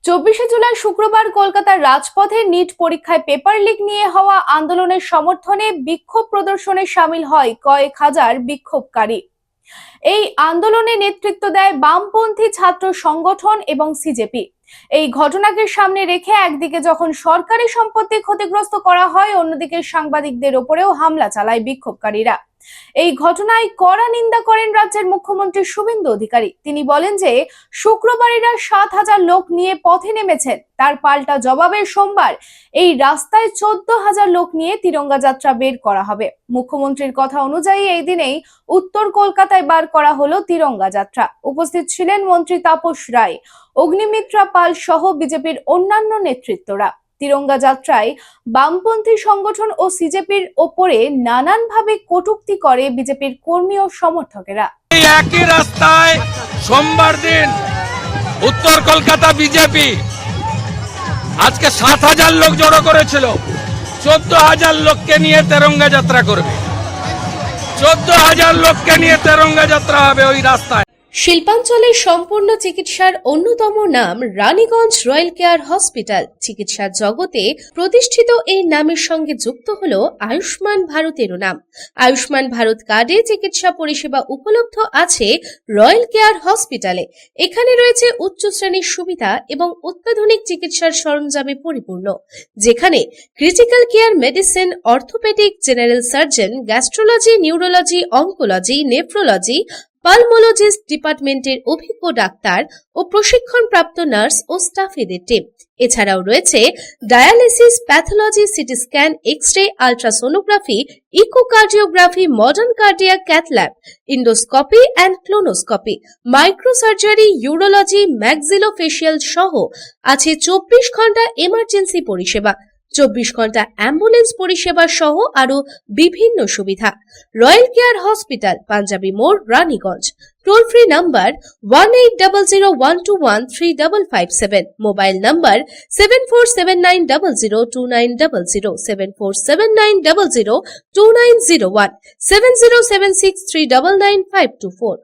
24শে জুলাই শুক্রবার কলকাতার রাজপথে নিট পরীক্ষায় পেপার লিক নিয়ে হওয়া আন্দোলনের সমর্থনে বিক্ষোভ প্রদর্শনে শামিল হয় কয়েক হাজার বিক্ষোভকারী। এই আন্দোলনে নেতৃত্ব দেয় বামপন্থী ছাত্র সংগঠন এবং সিজেপি। এই ঘটনাকে সামনে রেখে একদিকে যখন সরকারি সম্পত্তি ক্ষতিগ্রস্ত করা হয়, অন্যদিকে সাংবাদিকদের ওপরেও হামলা চালায় বিক্ষোভকারীরা। এই ঘটনায় কড়া নিন্দা করেন রাজ্যের মুখ্যমন্ত্রী শুভেন্দু অধিকারী। তিনি বলেন যে শুক্রবারেরা 7,000 লোক নিয়ে পথে নেমেছেন, তার পাল্টা জবাবে সোমবার এই রাস্তায় 14,000 লোক নিয়ে তিরঙ্গা যাত্রা বের করা হবে। মুখ্যমন্ত্রীর কথা অনুযায়ী এই দিনেই উত্তর কলকাতায় বার করা হলো তিরঙ্গা যাত্রা। উপস্থিত ছিলেন মন্ত্রী তাপস রায়, অগ্নিমিত্রা পাল সহ বিজেপির অন্যান্য নেতৃত্বরা। তিরঙ্গা যাত্রায় বামপন্থী সংগঠন ও সিজেপির ওপরে নানানভাবে কটূক্তি করে বিজেপির কর্মী ও সমর্থকেরা। এই একই রাস্তায় সোমবার দিন উত্তর কলকাতা বিজেপি আজকে 7,000 লোক জড়ো করেছিল। 14,000 লোককে নিয়ে তেরঙ্গা যাত্রা করবে। 14,000 লোককে নিয়ে তেরঙ্গা যাত্রা হবে ওই রাস্তায়। শিল্পাঞ্চলের সম্পূর্ণ চিকিৎসার অন্যতম নাম রানীগঞ্জ রয়্যাল কেয়ার হসপিটাল। চিকিৎসার জগতে প্রতিষ্ঠিত এই নামের সঙ্গে যুক্ত হলো আয়ুষ্মান ভারতেরও নাম। আয়ুষ্মান ভারত কার্ডে চিকিৎসা পরিষেবা উপলব্ধ আছে রয়্যাল কেয়ার হসপিটালে। এখানে রয়েছে উচ্চ শ্রেণীর সুবিধা এবং অত্যাধুনিক চিকিৎসার সরঞ্জামে পরিপূর্ণ, যেখানে critical care medicine, orthopedic, general surgeon, gastrology, neurology, oncology, nephrology, pulmologist ডিপার্টমেন্টের অভিজ্ঞ ডাক্তার ও প্রশিক্ষণপ্রাপ্ত নার্স ও স্টাফেদের টিম। এছাড়াও রয়েছে dialysis, pathology, CT scan, x-ray, ultrasonography, echocardiography, modern cardiac cath lab, endoscopy and colonoscopy, microsurgery, urology, maxillofacial সহ আছে 24 ঘন্টা emergency পরিষেবা, 24 ঘন্টা অ্যাম্বুলেন্স পরিষেবা সহ আরো বিভিন্ন সুবিধা। রয়্যাল কেয়ার হসপিটাল, পাঞ্জাবি মোড়, Raniganj. Toll free number 180012135557, mobile number 7479002900, 7479002901, 7076399524।